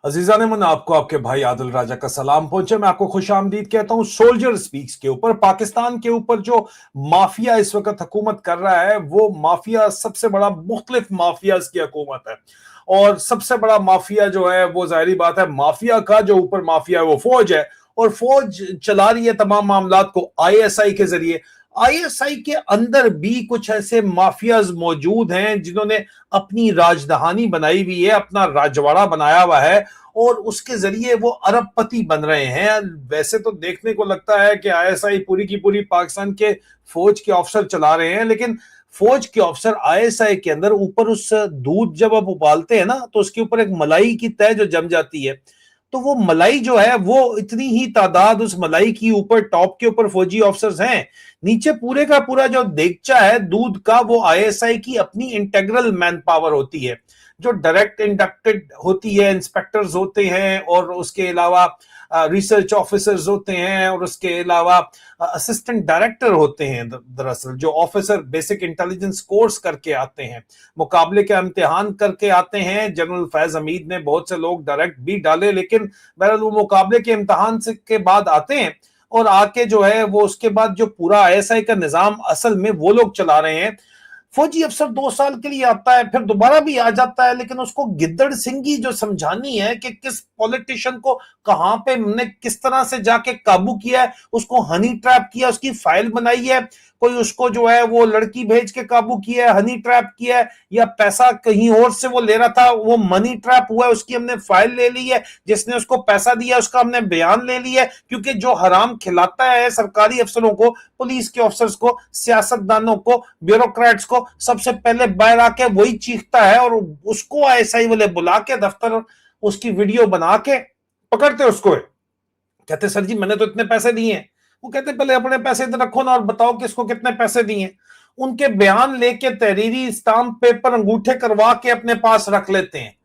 अजीजान मन, आपको आपके भाई आदिल राजा का सलाम पहुंचे। मैं आपको खुश आमदीद कहता हूं। सोल्जर स्पीक्स के ऊपर पाकिस्तान के ऊपर जो माफिया इस वक्त हुकूमत कर रहा है, वो माफिया सबसे बड़ा मुख्तलिफ माफियाज की हुकूमत है। और सबसे बड़ा माफिया जो है वो जाहिर बात है, माफिया का जो ऊपर माफिया है वो फौज है। और फौज चला रही है तमाम मामलात को आईएसआई के जरिए। आईएसआई के अंदर भी कुछ ऐसे माफियाज मौजूद हैं जिन्होंने अपनी राजधानी बनाई हुई है, अपना राजवाड़ा बनाया हुआ है, और उसके जरिए वो अरबपति बन रहे हैं। वैसे तो देखने को लगता है कि आईएसआई पूरी की पूरी पाकिस्तान के फौज के ऑफिसर चला रहे हैं, लेकिन फौज के ऑफिसर आईएसआई के अंदर ऊपर उस दूध जब आप उबालते हैं ना, तो उसके ऊपर एक मलाई की तय जो जम जाती है। तो वो मलाई जो है वो इतनी ही तादाद उस मलाई की ऊपर टॉप के ऊपर फौजी ऑफिसर्स हैं। नीचे पूरे का पूरा जो देगचा है दूध का, वो आईएसआई की अपनी इंटेग्रल मैन पावर होती है, जो डायरेक्ट इंडक्टेड होती है। इंस्पेक्टर्स होते हैं, और उसके अलावा रिसर्च ऑफिसर्स होते हैं, और उसके अलावा असिस्टेंट डायरेक्टर होते हैं। दरअसल जो ऑफिसर बेसिक इंटेलिजेंस कोर्स करके आते हैं, मुकाबले के इम्तिहान करके आते हैं। जनरल फैज हमीद ने बहुत से लोग डायरेक्ट भी डाले, लेकिन बहरहाल वो मुकाबले के इम्तिहान से के बाद आते हैं, और आके जो है वो उसके बाद जो पूरा आईएसआई का निजाम असल में वो लोग चला रहे हैं। फौजी अफसर 2 साल के लिए आता है, फिर दोबारा भी आ जाता है, लेकिन उसको गिद्दड़ सिंगी जो समझानी है कि किस पॉलिटिशियन को कहां पे हमने किस तरह से जाके काबू किया है, उसको हनी ट्रैप किया, उसकी फाइल बनाई है, कोई उसको जो है वो लड़की भेज के काबू किया है, हनी ट्रैप किया है, या पैसा कहीं और से वो ले रहा था, वो मनी ट्रैप हुआ है, उसकी हमने फाइल ले ली है, जिसने उसको पैसा दिया उसका हमने बयान ले लिया है। क्योंकि जो हराम खिलाता है सरकारी अफसरों को, पुलिस के ऑफिसर्स को, सियासतदानों को, ब्यूरोक्रेट्स को, सबसे पहले बाहर आके वही चीखता है, और उसको आईएसआई वाले बुला के दफ्तर उसकी वीडियो बना के पकड़ते उसको। कहते सर जी मैंने तो इतने पैसे दिए हैं। वो कहते पहले अपने पैसे इधर रखो ना, और बताओ किसको कितने पैसे दिए। उनके बयान लेके तहरीरी स्टाम्प पेपर अंगूठे करवा के अपने पास रख लेते हैं,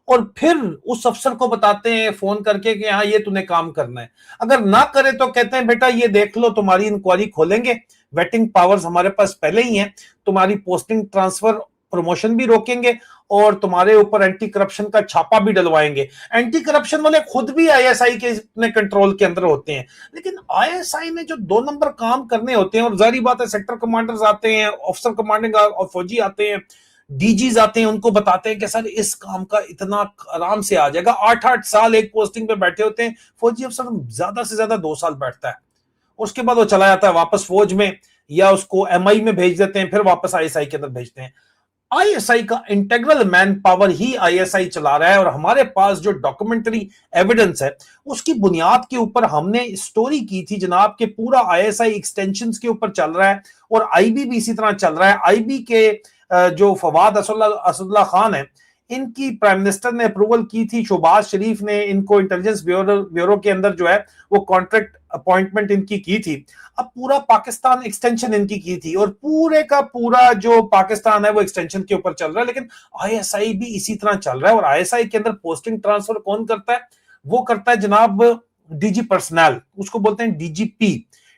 और फिर उस अफसर को बताते हैं फोन करके कि हाँ ये तूने काम करना है। अगर ना करे तो कहते हैं बेटा ये देख लो, तुम्हारी इंक्वायरी खोलेंगे, वेटिंग पावर्स हमारे पास पहले ही हैं, तुम्हारी पोस्टिंग ट्रांसफर प्रमोशन भी रोकेंगे, और तुम्हारे ऊपर एंटी करप्शन का छापा भी डलवाएंगे। एंटी करप्शन वाले खुद भी आईएसआई के अपने कंट्रोल के अंदर होते हैं, लेकिन आईएसआई ने जो 2 नंबर काम करने होते हैं, और जारी बात है सेक्टर कमांडर्स आते हैं, ऑफिसर कमांडिंग और फौजी आते हैं, डीजीज आते हैं, उनको बताते हैं कि सर इस काम का इतना आराम से आ जाएगा। 8-8 साल एक पोस्टिंग पे बैठे होते हैं। फौजी अफसर ज्यादा से ज्यादा 2 साल बैठता है, उसके बाद वो चला जाता है वापस फौज में, या उसको एमआई में भेज देते हैं, फिर वापस आईएसआई के अंदर भेजते हैं। आईएसआई का इंटेग्रल मैन पावर ही आईएसआई चला रहा है, और हमारे पास जो डॉक्यूमेंट्री एविडेंस है उसकी बुनियाद के ऊपर हमने स्टोरी की थी जनाब के पूरा आईएसआई एक्सटेंशंस के ऊपर चल रहा है, और आईबी भी इसी तरह चल रहा है। आईबी के जो फवाद असदुल्ला खान है, इनकी प्राइम मिनिस्टर ने अप्रूवल की थी, शहबाज शरीफ ने इनको इंटेलिजेंस ब्यूरो के अंदर जो है वो कॉन्ट्रैक्ट अपॉइंटमेंट इनकी की थी। अब पूरा पाकिस्तान एक्सटेंशन इनकी की थी, और पूरे का पूरा जो पाकिस्तान है वो एक्सटेंशन के ऊपर चल रहा है। लेकिन आईएसआई भी इसी तरह चल रहा है, और आईएसआई के अंदर पोस्टिंग ट्रांसफर कौन करता है? वो करता है जनाब डीजी पर्सनल, उसको बोलते हैं डीजीपी।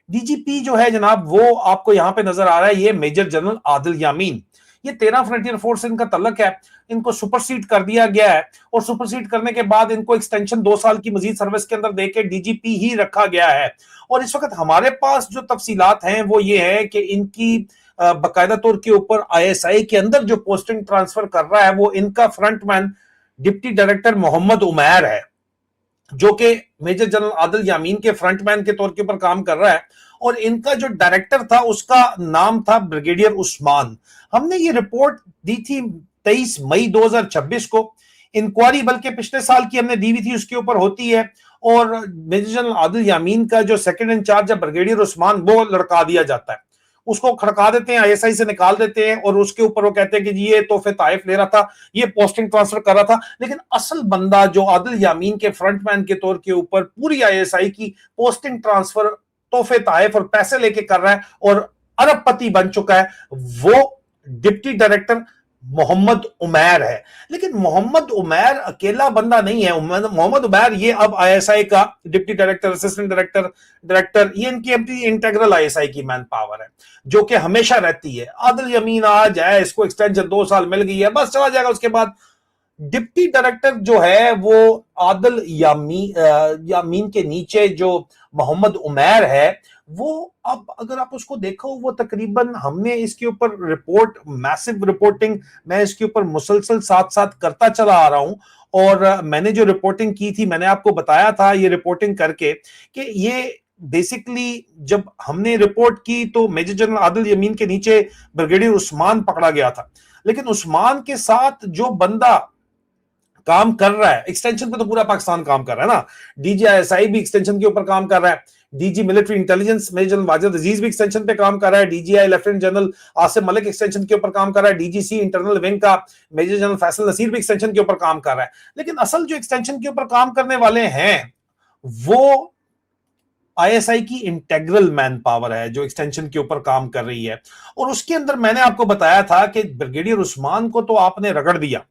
डीजीपी जो है जनाब वो आपको यहां पे नजर आ रहा है, ये मेजर जनरल आदिल यामीन। ये 13 फ्रंटियर फोर्स से इनका तल्लक है। इनको सुपरसीड कर दिया गया है, और सुपरसीड करने के बाद इनको एक्सटेंशन 2 साल की मजीद सर्विस के अंदर देके डीजीपी ही रखा गया है। और इस वक्त हमारे पास जो तफसीलात हैं वो ये है कि इनकी बाकायदा तौर के ऊपर आईएसआई के अंदर जो पोस्टिंग ट्रांसफर कर रहा है वो इनका frontman deputy director Mohammad Umair है, जो कि मेजर जनरल आदिल यामीन के फ्रंटमैन के तौर के ऊपर काम कर रहा है। और इनका जो डायरेक्टर था उसका नाम था ब्रिगेडियर उस्मान। हमने ये रिपोर्ट दी थी 23 मई 2026 को। इंक्वायरी बल्कि पिछले साल की हमने दी हुई थी, उसके ऊपर होती है। और मेजर जनरल आदिल यामीन का जो सेकंड इंचार्ज है ब्रिगेडियर उस्मान, वो लड़का दिया जाता है, उसको खड़का देते हैं, आईएसआई से निकाल देते हैं, और उसके ऊपर वो कहते हैं कि जी ये तोहफे ताइफ ले रहा था, ये पोस्टिंग ट्रांसफर कर रहा था। लेकिन असल बंदा जो आदिल यामीन के फ्रंटमैन के तौर के ऊपर पूरी आईएसआई की पोस्टिंग ट्रांसफर तोहफे ताइफ और पैसे लेके कर रहा है, और अरबपति बन चुका है, वो डिप्टी डायरेक्टर मोहम्मद उमैर है। लेकिन मोहम्मद उमैर अकेला बंदा नहीं है। मोहम्मद उमैर ये अब आईएसआई का deputy director, assistant director, director, ये इनकी अपनी इंटेग्रल आईएसआई की मैन पावर है, जो कि हमेशा रहती है। आदिल यमीन आज है, इसको एक्सटेंशन 2 साल मिल गई है, बस चला जाएगा, उसके बाद डिप्टी डायरेक्टर जो है वो आदिल यामीन के नीचे जो मोहम्मद उमैर है, वो अब अगर आप उसको देखो, वो तकरीबन हमने इसके ऊपर रिपोर्ट, मैसिव रिपोर्टिंग मैं इसके ऊपर मुसलसल साथ साथ करता चला आ रहा हूं। और मैंने जो रिपोर्टिंग की थी, मैंने आपको बताया था ये रिपोर्टिंग करके कि ये बेसिकली जब हमने रिपोर्ट की तो मेजर जनरल आदिल यमीन के नीचे ब्रिगेडियर उस्मान पकड़ा गया था। लेकिन उस्मान के साथ जो बंदा काम कर रहा है, एक्सटेंशन पे तो पूरा पाकिस्तान काम कर रहा है ना, डीजीआईएसआई भी एक्सटेंशन के ऊपर काम कर रहा है, DG military intelligence major general Wajid Aziz भी एक्सटेंशन पे काम कर रहा है, DGI lieutenant general Asim Malik extension के ऊपर काम कर रहा है, डीजीसी इंटरनल विंग का मेजर जनरल फैसल नसीर भी एक्सटेंशन के ऊपर काम कर रहा है। लेकिन असल जो एक्सटेंशन के ऊपर काम करने वाले हैं वो आईएसआई की इंटेग्रल मैन पावर है जो एक्सटेंशन के ऊपर काम कर रही है। और उसके अंदर मैंने आपको बताया था कि ब्रिगेडियर उस्मान को तो आपने रगड़ दिया,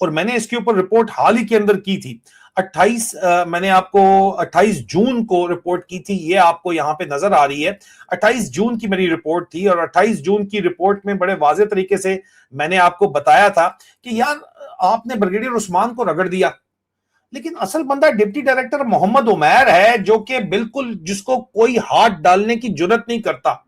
और मैंने इसके ऊपर रिपोर्ट हाल ही के अंदर की थी। 28 मैंने आपको 28 जून को रिपोर्ट की थी, ये आपको यहां पे नजर आ रही है। 28 जून की मेरी रिपोर्ट थी, और 28 जून की रिपोर्ट में बड़े वाज़ेह तरीके से मैंने आपको बताया था कि यार आपने ब्रिगेडियर उस्मान को रगड़ दिया, लेकिन असल बंदा डिप्टी डायरेक्टर मोहम्मद उमैर है, जो कि बिल्कुल जिसको कोई हाथ डालने की जरूरत नहीं करता,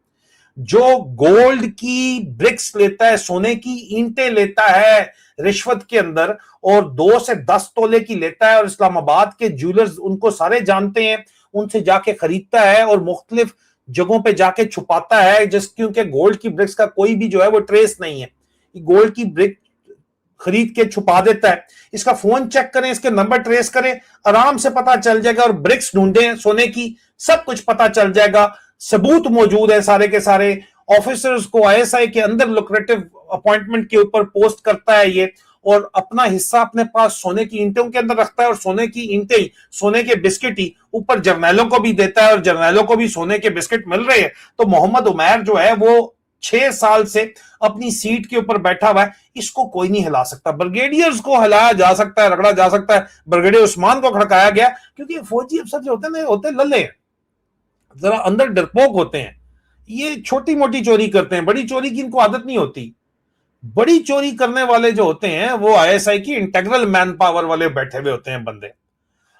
जो गोल्ड की ब्रिक्स लेता है, सोने की ईंटें लेता है रिश्वत के अंदर, और 2 से 10 तोले की लेता है, और इस्लामाबाद के ज्वेलर्स उनको सारे जानते हैं, उनसे जाके खरीदता है और मुख्तलिफ जगहों पे जाके छुपाता है, जिस क्योंकि गोल्ड की ब्रिक्स का कोई भी जो है वो ट्रेस नहीं है। गोल्ड की ब्रिक खरीद के छुपा देता है। इसका फोन चेक करें, इसके नंबर ट्रेस करें, आराम से पता चल जाएगा। और ब्रिक्स ढूंढें सोने की, सब कुछ पता चल जाएगा, सबूत मौजूद है सारे के सारे। ऑफिसर्स को आईएसआई के अंदर लुक्रेटिव अपॉइंटमेंट के ऊपर पोस्ट करता है ये, और अपना हिस्सा अपने पास सोने की ईंटों के अंदर रखता है, और सोने की ईंटें ही, सोने के बिस्किट ही ऊपर जर्नैलों को भी देता है, और जर्नैलों को भी सोने के बिस्किट मिल रहे हैं। तो मोहम्मद उमैर जो है वो 6 साल से अपनी सीट के ऊपर बैठा हुआ है, इसको कोई नहीं हिला सकता। ब्रिगेडियर्स को हिलाया जा सकता है, रगड़ा जा सकता है, ब्रिगेडियर उस्मान को खड़काया गया, क्योंकि फौजी अफसर जो होते हैं होते लल्ले, जरा अंदर डरपोक होते हैं। ये छोटी मोटी चोरी करते हैं, बड़ी चोरी की इनको आदत नहीं होती। बड़ी चोरी करने वाले जो होते हैं वो आईएसआई की इंटेग्रल मैन पावर वाले बैठे हुए होते हैं बंदे।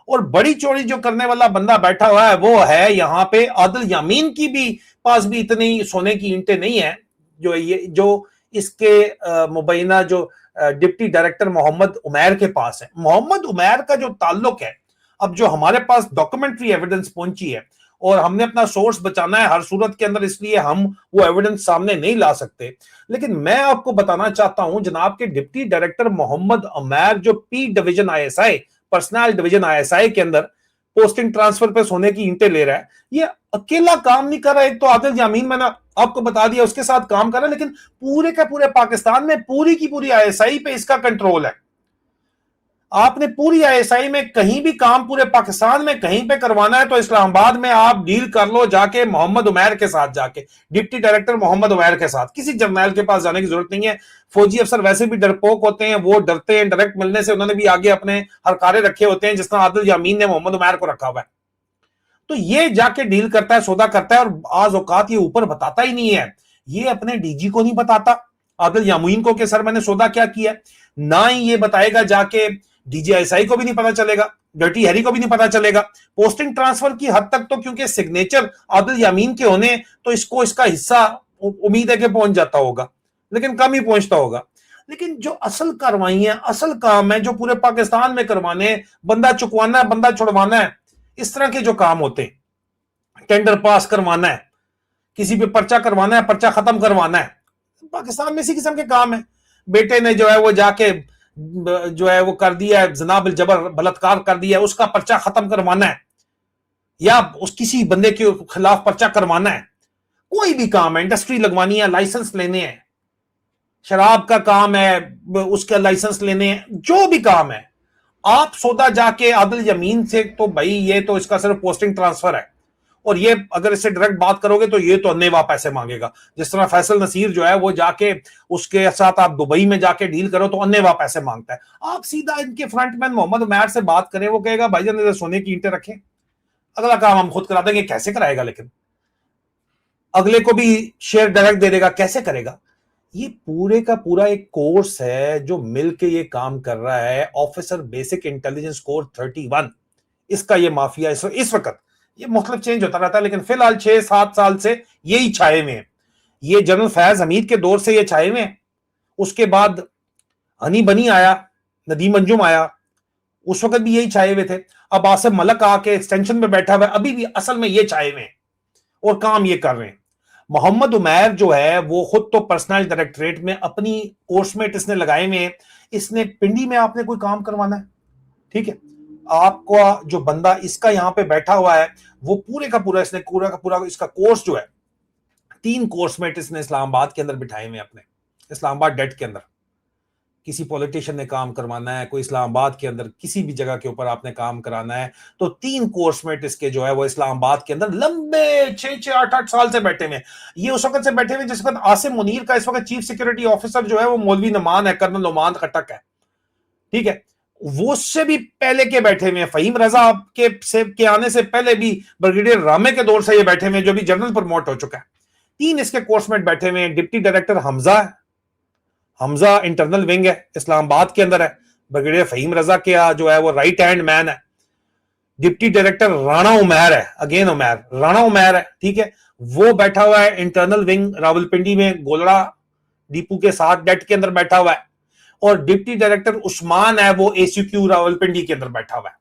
और बड़ी चोरी जो करने वाला बंदा बैठा हुआ है वो है यहाँ पे आदिल यामीन की भी पास भी इतनी सोने की ईंटें नहीं है जो ये जो इसके मुबैना जो डिप्टी डायरेक्टर मोहम्मद उमैर के पास है। मोहम्मद उमैर का जो ताल्लुक है, अब जो हमारे पास डॉक्यूमेंट्री एविडेंस पहुंची है, और हमने अपना सोर्स बचाना है हर सूरत के अंदर, इसलिए हम वो एविडेंस सामने नहीं ला सकते। लेकिन मैं आपको बताना चाहता हूं, जनाब के डिप्टी डायरेक्टर मोहम्मद उमैर जो P division ISI, personal division ISI के अंदर पोस्टिंग ट्रांसफर पे सोने की ईंटें ले रहा है, ये अकेला काम नहीं कर रहा है। एक तो आदिल यामीन मैंने आपको बता दिया उसके साथ काम कर रहा है, लेकिन पूरे के पूरे पाकिस्तान में पूरी की पूरी आईएसआई पे इसका कंट्रोल है। आपने पूरी आईएसआई में कहीं भी काम पूरे पाकिस्तान में कहीं पे करवाना है तो इस्लामाबाद में आप डील कर लो जाके मोहम्मद उमैर के साथ, जाके डिप्टी डायरेक्टर मोहम्मद उमैर के साथ, किसी जर्नैल के पास जाने की जरूरत नहीं है। फौजी अफसर वैसे भी डरपोक होते हैं, वो डरते हैं डायरेक्ट मिलने से, उन्होंने भी आगे अपने हरकारे रखे होते हैं, जिस तरह आदिल यामीन ने मोहम्मद उमैर को रखा हुआ है। तो ये जाके डील करता है, सौदा करता है, और आज औकात ये ऊपर बताता ही नहीं है। ये अपने डीजी को नहीं बताता आदिल यामीन को कि सर मैंने सौदा क्या किया, ना ही ये बताएगा जाके डीजीआईएसआई को भी नहीं पता चलेगा, डर्टी हैरी को भी नहीं पता चलेगा। पोस्टिंग ट्रांसफर की हद तक तो क्योंकि सिग्नेचर आदिल यामीन के होने, तो इसको इसका हिस्सा उम्मीद है कि पहुंच जाता होगा, लेकिन कम ही पहुंचता होगा। लेकिन जो असल कार्रवाई असल काम है जो पूरे पाकिस्तान में करवाने, बंदा चुकवाना है, बंदा छुड़वाना है, इस तरह के जो काम होते हैं, टेंडर पास करवाना है, किसी पे पर्चा करवाना है, पर्चा खत्म करवाना है, पाकिस्तान में इसी किस्म के काम है। बेटे ने जो है वो जाके जो है वो कर दिया है, जना बिल जबर बलात्कार कर दिया है, उसका पर्चा खत्म करवाना है, या उस किसी बंदे के खिलाफ पर्चा करवाना है। कोई भी काम है, इंडस्ट्री लगवानी है, लाइसेंस लेने हैं, शराब का काम है उसका लाइसेंस लेने हैं, जो भी काम है, आप सौदा जाके आदिल यमीन से, तो भाई ये तो इसका सिर्फ पोस्टिंग ट्रांसफर है। और ये अगर इससे डायरेक्ट बात करोगे तो ये तो अन्नेवाह पैसे मांगेगा। जिस तरह फैसल नसीर जो है वो जाके उसके साथ आप दुबई में जाके डील करो तो अन्नेवाह पैसे मांगता है। आप सीधा इनके फ्रंटमैन मोहम्मद उमैर से बात करें, वो कहेगा भाईजान इधर सोने की ईंटें रखें, अगला काम हम खुद करा देंगे। कैसे कराएगा? लेकिन अगले को भी शेयर डायरेक्ट दे देगा, कैसे करेगा? ये पूरे का पूरा एक कोर्स है जो मिलके ये काम कर रहा है। ऑफिसर बेसिक इंटेलिजेंस कोर 31, इसका ये माफिया इस वक्त ये मुख्तलिफ चेंज होता रहता है, लेकिन फिलहाल 6-7 साल से यही छाए हुए हैं। ये जनरल फैज हमीद के दौर से ये छाए हुए हैं। उसके बाद हनी बनी आया, नदीम अंजुम आया, उस वक्त भी यही छाए हुए थे। अब आसिफ मलक आके एक्सटेंशन में बैठा हुआ है, अभी भी असल में ये छाए हुए हैं और काम ये कर रहे हैं। मोहम्मद उमैर जो है वो खुद तो पर्सनल डायरेक्टरेट में अपनी कोर्समेट इसने लगाए हुए हैं। इसने पिंडी में आपने कोई काम करवाना है, ठीक है, आपका जो बंदा इसका यहां पे बैठा हुआ है वो पूरे का पूरा इसने पूरा का पूरा इसका कोर्स जो है 3 कोर्समेट इसने इस्लामाबाद के अंदर बिठाए हुए अपने इस्लामाबाद डेट के अंदर। किसी पॉलिटिशियन ने काम करवाना है, कोई इस्लामाबाद के अंदर किसी भी जगह के ऊपर आपने काम कराना है, तो 3 कोर्समेट इसके जो है वो इस्लामाबाद के अंदर लंबे 6-8 साल से बैठे हुए। ये उस वक्त से बैठे हुए जिस वक्त आसिम मुनीर का इस वक्त चीफ सिक्योरिटी ऑफिसर जो है वो मौलवी नमान है, कर्नल नोमान खटक है, ठीक है, वो उससे भी पहले के बैठे हुए हैं। फहीम रजा के आने से पहले भी ब्रिगेडियर रामे के दौर से ये बैठे हुए हैं, जो भी जनरल प्रमोट हो चुका है। 3 इसके कोर्समेट बैठे हुए हैं। Deputy director Hamza internal wing है, इस्लामाबाद के अंदर है। ब्रिगेडियर फहीम रजा के जो है वो राइट हैंड मैन है। डिप्टी डायरेक्टर राणा उमैर है, अगेन उमैर, राणा उमैर है, ठीक है, वो बैठा हुआ है इंटरनल विंग रावलपिंडी में, गोलड़ा डिपू के साथ डेट के अंदर बैठा हुआ है। और डिप्टी डायरेक्टर उस्मान है, वो एसीक्यू रावलपिंडी के अंदर बैठा हुआ है।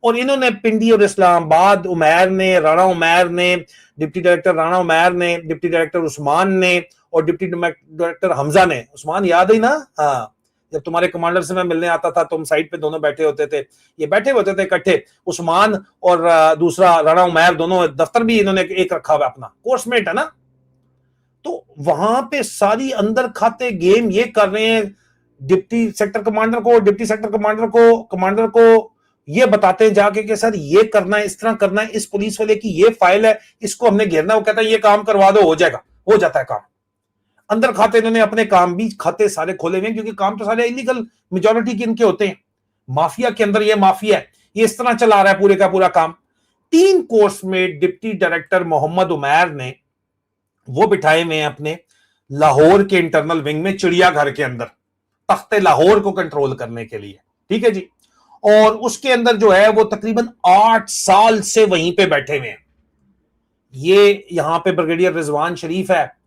और इन्होंने पिंडी और इस्लामाबाद, उमैर ने, राणा उमैर ने, डिप्टी डायरेक्टर राणा उमैर ने, डिप्टी डायरेक्टर उस्मान ने और डिप्टी डायरेक्टर हमजा ने। उस्मान याद है ना? हाँ, जब तुम्हारे कमांडर से मैं मिलने आता था, तुम साइड पे दोनों बैठे होते थे, ये बैठे होते थे इकट्ठे, उस्मान और दूसरा राणा उमैर, दोनों दफ्तर भी इन्होंने एक रखा हुआ, अपना कोर्समेट है ना। तो वहां पे सारी अंदर खाते गेम ये कर रहे हैं। डिप्टी सेक्टर कमांडर को ये बताते हैं जाके कि सर ये करना है, इस तरह करना है, इस पुलिस वाले की ये फाइल है, इसको हमने घेरना है। वो कहता है ये काम करवा दो, हो जाएगा, हो जाता है काम। अंदर खाते इन्होंने अपने काम भी खाते सारे खोले हुए हैं, क्योंकि काम तो सारे इलीगल मेजोरिटी के इनके होते हैं। माफिया के अंदर ये माफिया है, ये इस तरह चला रहा है पूरे का पूरा काम। 3 कोर्स में डिप्टी डायरेक्टर मोहम्मद उमैर ने वो बिठाए हुए हैं अपने लाहौर के इंटरनल विंग में, चिड़ियाघर के अंदर, तख्ते लाहौर को कंट्रोल करने के लिए, ठीक है जी। और उसके अंदर जो है वो तकरीबन 8 साल से वहीं पे बैठे हुए हैं। ये यहां पे ब्रिगेडियर रिजवान शरीफ है,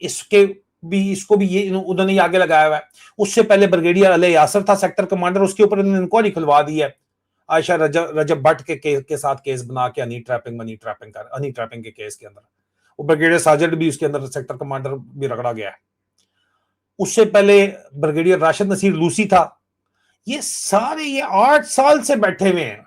इसको भी ये उन्होंने आगे लगाया हुआ है। उससे पहले ब्रिगेडियर अली यासर था सेक्टर कमांडर, उसके ऊपर इन्होंने इंक्वायरी खुलवा दी है आयशा रजब भट्ट के साथ केस बना के, हनी ट्रैपिंग के केस के अंदर। वो ब्रिगेडियर साजिद भी उसके अंदर सेक्टर कमांडर भी रगड़ा गया है। उससे पहले ब्रिगेडियर राशिद नसीर लूसी था। ये सारे ये 8 साल से बैठे हुए हैं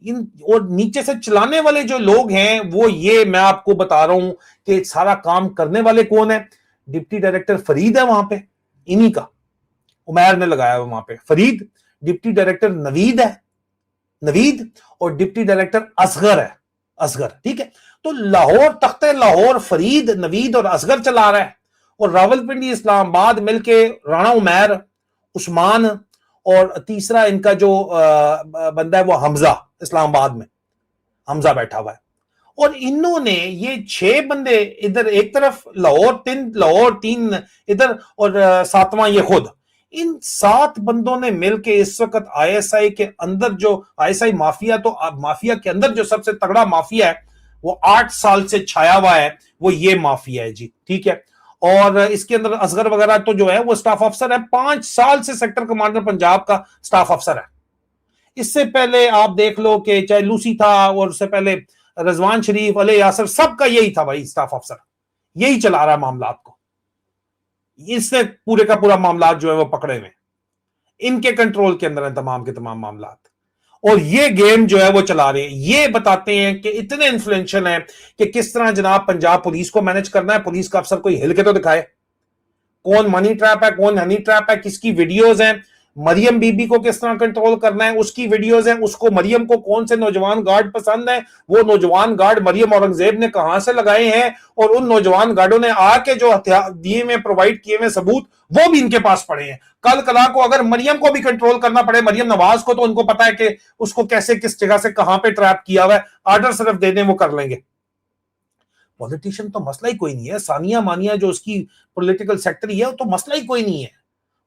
इन, और नीचे से चलाने वाले जो लोग हैं वो ये मैं आपको बता रहा हूं कि सारा काम करने वाले कौन है। डिप्टी डायरेक्टर फरीद है वहां पे, इन्हीं का उमैर ने लगाया हुआ वहां पे फरीद। डिप्टी डायरेक्टर नवीद और डिप्टी डायरेक्टर असगर, ठीक है। तो लाहौर, तख्ते लाहौर फरीद, नवीद और असगर चला रहा है। और रावलपिंडी इस्लामाबाद मिलके राणा उमैर, उस्मान और तीसरा इनका जो बंदा है वो हमजा, इस्लामाबाद में हमजा बैठा हुआ है। और इन्होंने ये 6 बंदे इधर एक तरफ, लाहौर 3 इधर और 7वां ये खुद, इन 7 बंदों ने मिलके इस वक्त आईएसआई के अंदर, जो आईएसआई माफिया, तो माफिया के अंदर जो सबसे तगड़ा माफिया है वो 8 साल से छाया हुआ है, वो ये माफिया है जी, ठीक है। और इसके अंदर असगर वगैरह तो जो है वो स्टाफ अफसर है, 5 साल से सेक्टर कमांडर पंजाब का स्टाफ अफसर है। इससे पहले आप देख लो कि चाहे लूसी था, और उससे पहले रजवान शरीफ, अली यासर, सबका यही था भाई, स्टाफ अफसर यही चला रहा है मामलात को। इसने पूरे का पूरा मामला जो है वो पकड़े हुए, इनके कंट्रोल के अंदर है तमाम के तमाम मामलात। और ये गेम जो है वो चला रहे हैं। ये बताते हैं कि इतने इन्फ्लुएंशियल हैं कि किस तरह जनाब पंजाब पुलिस को मैनेज करना है। पुलिस का अफसर कोई हिल के तो दिखाए, कौन मनी ट्रैप है, कौन हनी ट्रैप है, किसकी वीडियोज हैं। मरियम बीबी को किस तरह कंट्रोल करना है, उसकी वीडियोज हैं। उसको, मरियम को कौन से नौजवान गार्ड पसंद है, वो नौजवान गार्ड मरियम औरंगजेब ने कहां से लगाए हैं, और उन नौजवान गार्डों ने आके जो हथियार दिए में प्रोवाइड किए हुए सबूत वो भी इनके पास पड़े हैं। कल कला को अगर मरियम को भी कंट्रोल करना पड़े, मरियम नवाज को, तो उनको पता है कि उसको कैसे, किस जगह से, कहां पे ट्रैप किया हुआ है। ऑर्डर सिर्फ दे दें वो कर लेंगे। पॉलिटिशियन तो मसला ही कोई नहीं है, सानिया मानिया जो उसकी पॉलिटिकल सेक्रेटरी है वो तो मसला ही कोई नहीं है।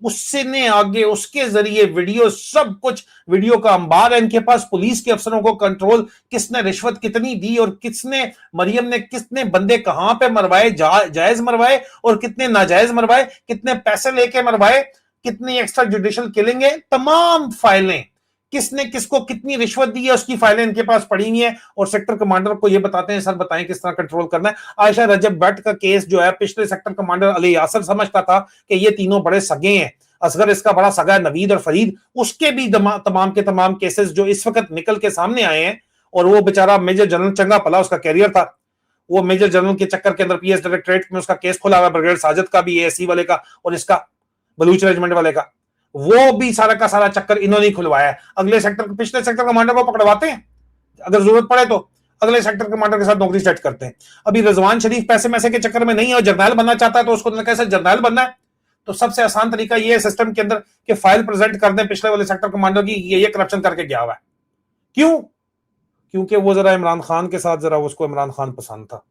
उससे ने आगे उसके जरिए वीडियो, सब कुछ वीडियो का अंबार है इनके पास। पुलिस के अफसरों को कंट्रोल, किसने रिश्वत कितनी दी और किसने, मरियम ने कितने बंदे कहां पे मरवाए, जायज मरवाए और कितने नाजायज मरवाए, कितने पैसे लेके मरवाए, कितनी एक्स्ट्रा जुडिशियल किलिंग है, तमाम फाइलें, किसने किसको कितनी रिश्वत दी है उसकी फाइलें इनके पास पड़ी हुई है। और सेक्टर कमांडर को ये बताते हैं, सर बताएं किस तरह कंट्रोल करना है। आयशा रजब भट्ट का केस जो है, पिछले सेक्टर कमांडर अली यासर समझता था कि ये तीनों बड़े सगे हैं, असगर इसका बड़ा सगा है, नवीद और फरीद, उसके भी तमाम के तमाम केसेस जो इस वक्त निकल के सामने आए हैं। और वो बेचारा मेजर जनरल चंगा भला उसका कैरियर था, वो मेजर जनरल के चक्कर के अंदर पीएस डायरेक्टरेट में उसका केस खुला हुआ, ब्रिगेड साजिद का भी, एएससी वाले का और इसका बलूच रेजिमेंट वाले का, वो भी सारा का सारा चक्कर इन्होंने खुलवाया है। अगले सेक्टर, पिछले सेक्टर कमांडर को पकड़वाते हैं, अगर जरूरत पड़े तो अगले सेक्टर कमांडर के साथ नौकरी सेट करते हैं। अभी रिजवान शरीफ पैसे मैसे के चक्कर में नहीं है और जर्नैल बनना चाहता है, तो उसको कैसे जर्नैल बनना है? तो सबसे आसान तरीका ये है सिस्टम के अंदर कि फाइल प्रेजेंट कर दें पिछले वाले सेक्टर कमांडर की, ये करप्शन करके गया हुआ है। क्यों? क्योंकि वो जरा इमरान खान के साथ, जरा उसको इमरान खान पसंद था।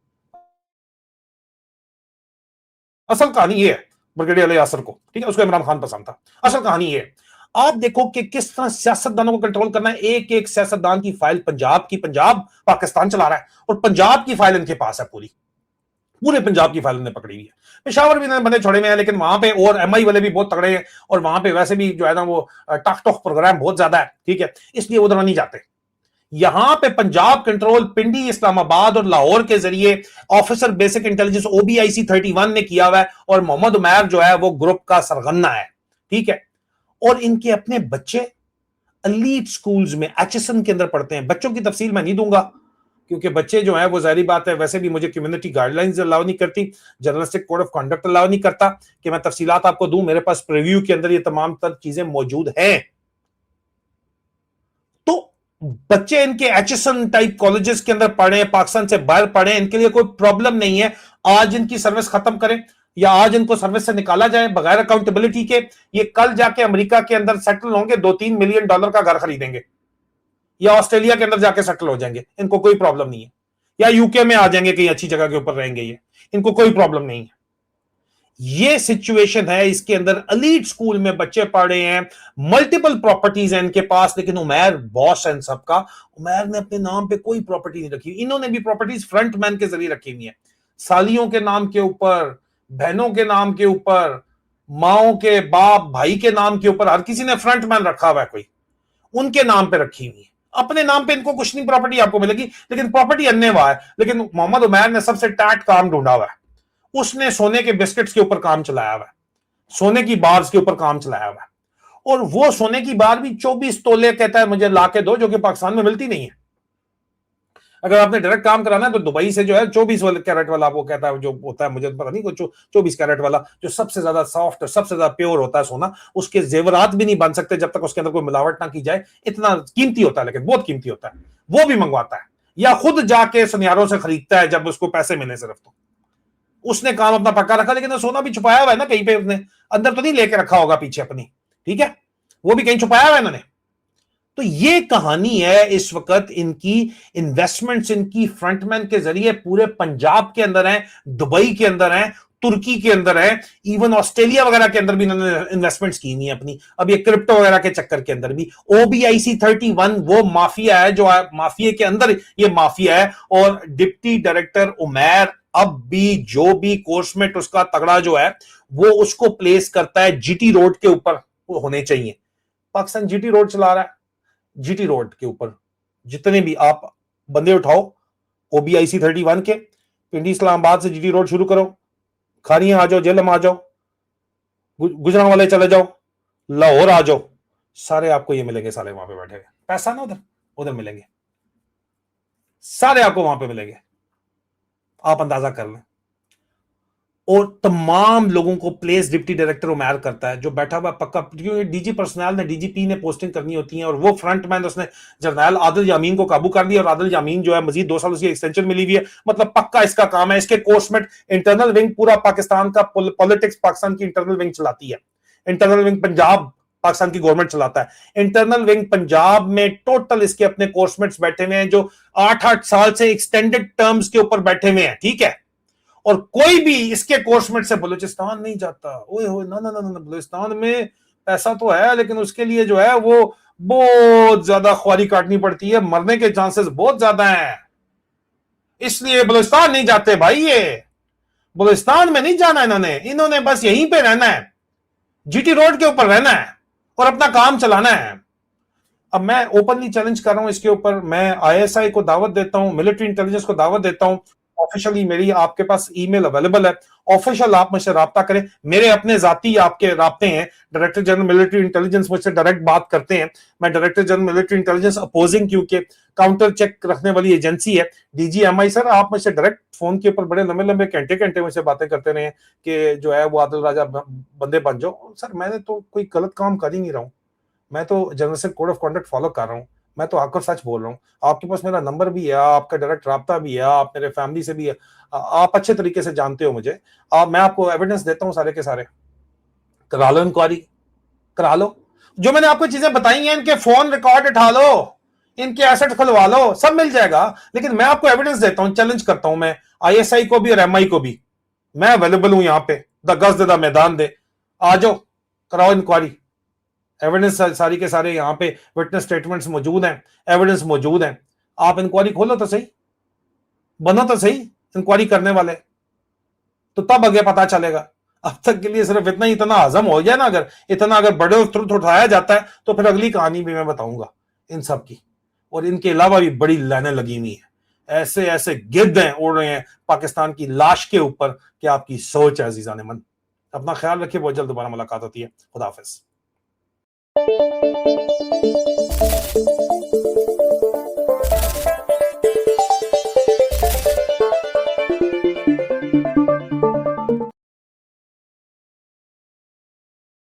असल कहानी ये है, ब्रिगेडियर अली यासर को, ठीक है, उसको इमरान खान पसंद था। असल कहानी ये है, आप देखो कि किस तरह सियासतदानों को कंट्रोल करना है। एक एक सियासतदान की फाइल पंजाब की, पंजाब पाकिस्तान चला रहा है और पंजाब की फाइल इनके पास है, पूरे पंजाब की फाइल उन्होंने पकड़ी हुई है। पेशावर भी बंदे छोड़े हुए हैं, लेकिन वहां पे और एमआई वाले भी बहुत तगड़े हैं और वहां पे वैसे भी जो है ना वो टक टॉक प्रोग्राम बहुत ज्यादा है, ठीक है, इसलिए उधर नहीं जाते। यहां पे पंजाब कंट्रोल पिंडी, इस्लामाबाद और लाहौर के जरिए ऑफिसर बेसिक इंटेलिजेंस OBIC 31 ने किया हुआ है और मोहम्मद उमैर जो है वो ग्रुप का सरगना है, ठीक है। और इनके अपने बच्चे एलीट स्कूल्स में HSN के अंदर पढ़ते हैं। बच्चों की तफसील मैं नहीं दूंगा क्योंकि बच्चे जो है वो जाहिर बात है, वैसे भी मुझे कम्युनिटी गाइडलाइंस अलाउ नहीं करती, journalistic code of conduct allow नहीं करता कि मैं तफसीलात आपको दूं। मेरे पास प्रीव्यू के अंदर ये तमाम तर चीजें मौजूद हैं। तो बच्चे इनके HSN टाइप कॉलेजेस के अंदर पढ़े, पाकिस्तान से बाहर पढ़े, इनके लिए कोई प्रॉब्लम नहीं है। आज इनकी सर्विस खत्म करें या आज इनको सर्विस से निकाला जाए बगैर अकाउंटेबिलिटी के, ये कल जाके अमेरिका के अंदर सेटल होंगे, $2-3 मिलियन का घर खरीदेंगे या ऑस्ट्रेलिया के अंदर जाके सेटल हो जाएंगे, इनको कोई प्रॉब्लम नहीं है। या यूके में आ जाएंगे, कहीं अच्छी जगह के ऊपर रहेंगे, ये इनको कोई प्रॉब्लम नहीं है। ये सिचुएशन है, इसके अंदर एलीट स्कूल में बच्चे पढ़ रहे हैं, मल्टीपल प्रॉपर्टीज हैं इनके पास, लेकिन उमैर बॉस है इन सबका। उमैर ने अपने नाम पे कोई प्रॉपर्टी नहीं रखी, इन्होंने भी प्रॉपर्टीज फ्रंटमैन के जरिए रखी हुई है, सालियों के नाम के ऊपर, बहनों के नाम के ऊपर, माओ के बाप भाई के नाम के ऊपर, हर किसी ने फ्रंटमैन रखा हुआ है, कोई उनके नाम पे रखी हुई है। अपने नाम पे इनको कुछ नहीं प्रॉपर्टी आपको मिलेगी, लेकिन प्रॉपर्टी अन्य हुआ है। लेकिन मोहम्मद उमैर ने सबसे टाट काम ढूंढा हुआ है, उसने सोने के बिस्किट्स के ऊपर काम चलाया हुआ है, सोने की बार्स के ऊपर काम चलाया हुआ है। और वो सोने की बार भी 24 तोले कहता है मुझे ला के दो, जो कि पाकिस्तान में मिलती नहीं है। अगर आपने डायरेक्ट काम कराना है तो दुबई से जो है 24 कैरेट वाला, वो कहता है जो होता है, मुझे पता नहीं, कुछ 24 कैरेट वाला जो सबसे ज्यादा सॉफ्ट और सबसे ज्यादा प्योर होता है सोना, उसके जेवरात भी नहीं बन सकते जब तक उसके अंदर कोई मिलावट ना की जाए। इतना कीमती होता है, लेकिन बहुत कीमती होता है। वो भी मंगवाता है या खुद जाके सुनियारों से खरीदता है जब उसको पैसे मिले सिर्फ। तो उसने काम अपना पक्का रखा, लेकिन सोना भी छुपाया हुआ है ना कहीं पे, उसने अंदर तो नहीं लेके रखा होगा पीछे अपनी, ठीक है, वो भी कहीं छुपाया हुआ है इन्होंने। तो ये कहानी है इस वक्त इनकी, इन्वेस्टमेंट्स इनकी फ्रंटमैन के जरिए पूरे पंजाब के अंदर है, दुबई के अंदर है, तुर्की के अंदर है, इवन ऑस्ट्रेलिया वगैरह के अंदर भी इन्होंने इन्वेस्टमेंट्स की हुई अपनी। अब ये क्रिप्टो वगैरह के चक्कर के अंदर भी OBIC 31 वो माफिया है, जो माफिया के अंदर ये माफिया है। और डिप्टी डायरेक्टर उमैर अब भी जो भी कोर्समेट उसका तगड़ा जो है वो उसको प्लेस करता है GT रोड के ऊपर, वो होने चाहिए। पाकिस्तान GT रोड चला रहा है, GT रोड के ऊपर जितने भी आप बंदे उठाओ OBIC 31 के, पिंडी इस्लामाबाद से GT रोड शुरू करो, खानिया आ जाओ, जेलम आ जाओ, गुजरांवाले चले जाओ, लाहौर आ जाओ, सारे आपको ये मिलेंगे, सारे वहां पे बैठे हुए, पैसा ना उधर उधर मिलेंगे, सारे आपको वहां पे मिलेंगे, आप अंदाजा कर लें। और तमाम लोगों को प्लेस डिप्टी डायरेक्टर उमैर करता है, जो बैठा हुआ पक्का, क्योंकि डीजी पर्सनल ने, DGP ने पोस्टिंग करनी होती है, और वो फ्रंटमैन उसने जर्नैल आदिल यामीन को काबू कर लिया, और आदिल यामीन जो है मजीद 2 साल उसकी एक्सटेंशन मिली हुई है, मतलब पक्का इसका काम है। इसके कोर्समेट इंटरनल विंग पूरा पाकिस्तान का पॉलिटिक्स, पाकिस्तान की इंटरनल विंग चलाती है। इंटरनल विंग पंजाब पाकिस्तान की गवर्नमेंट चलाता है। इंटरनल विंग पंजाब में टोटल इसके अपने कोर्समेट्स बैठे हुए हैं जो 8-8 साल से एक्सटेंडेड टर्म्स के ऊपर बैठे हुए हैं, ठीक है। और कोई भी इसके कोर्समेट से बलूचिस्तान नहीं जाता। ओए हो, ना ना ना ना, बलूचिस्तान में पैसा तो है लेकिन उसके लिए जो है वो बहुत ज्यादा ख्वारी काटनी पड़ती है, मरने के चांसेस बहुत ज्यादा हैं, इसलिए बलूचिस्तान नहीं जाते भाई। ये बलूचिस्तान में नहीं जाना इन्होंने, इन्होंने बस यहीं पे रहना है, जीटी रोड के ऊपर रहना है और अपना काम चलाना है। अब मैं ओपनली चैलेंज कर रहा हूं इसके ऊपर, मैं आईएसआई को दावत देता हूं, मिलिट्री इंटेलिजेंस को दावत देता हूं, ऑफिशियली मेरी आपके पास ईमेल अवेलेबल है, ऑफिशियल आप मुझसे राब्ता करें, मेरे अपने जाती आपके राब्ते हैं, डायरेक्टर जनरल मिलिट्री इंटेलिजेंस मुझसे डायरेक्ट बात करते हैं, मैं director general military intelligence opposing क्योंकि काउंटर चेक रखने वाली एजेंसी है डीजीएमआई। सर आप मुझसे डायरेक्ट फोन के ऊपर बड़े लंबे लंबे घंटे घंटे मुझसे बातें करते रहे कि जो है वो आदिल राजा बंदे बन जाओ। सर मैंने तो कोई गलत काम कर ही नहीं रहा हूं, मैं तो journalistic code of conduct follow कर रहा हूं, मैं तो आकर सच बोल रहा हूं। आपके पास मेरा नंबर भी है, आपका डायरेक्ट राब्ता भी है, आप मेरे फैमिली से भी है, आप अच्छे तरीके से जानते हो मुझे। मैं आपको एविडेंस देता हूं सारे के सारे, करा लो इंक्वायरी, करा लो। जो मैंने आपको चीजें बताई हैं इनके फोन रिकॉर्ड उठा लो, इनके एसेट खुलवा लो, सब मिल जाएगा। लेकिन मैं आपको एविडेंस देता हूं, चैलेंज करता हूं मैं आईएसआई को भी और एमआई को भी, मैं अवेलेबल हूं यहां पे, द गज दे द मैदान दे, आ जाओ कराओ इंक्वायरी। एविडेंस सारी के सारे यहाँ पे विटनेस स्टेटमेंट्स मौजूद हैं, एविडेंस मौजूद हैं, आप इंक्वायरी खोलो तो सही, बनो तो सही इंक्वायरी करने वाले, तो तब आगे पता चलेगा। अब तक के लिए सिर्फ इतना हजम हो गया ना, अगर बड़े तुरंत उठाया जाता है तो फिर अगली कहानी भी मैं बताऊंगा इन सब की। और इनके अलावा भी बड़ी लाइनें लगी हुई हैं, ऐसे ऐसे गिद्ध हैं उड़ रहे हैं पाकिस्तान की लाश के ऊपर कि आपकी सोच है अजीजान मन। अपना ख्याल रखिए, बहुत जल्द दोबारा मुलाकात होती है, खुदा हाफिज।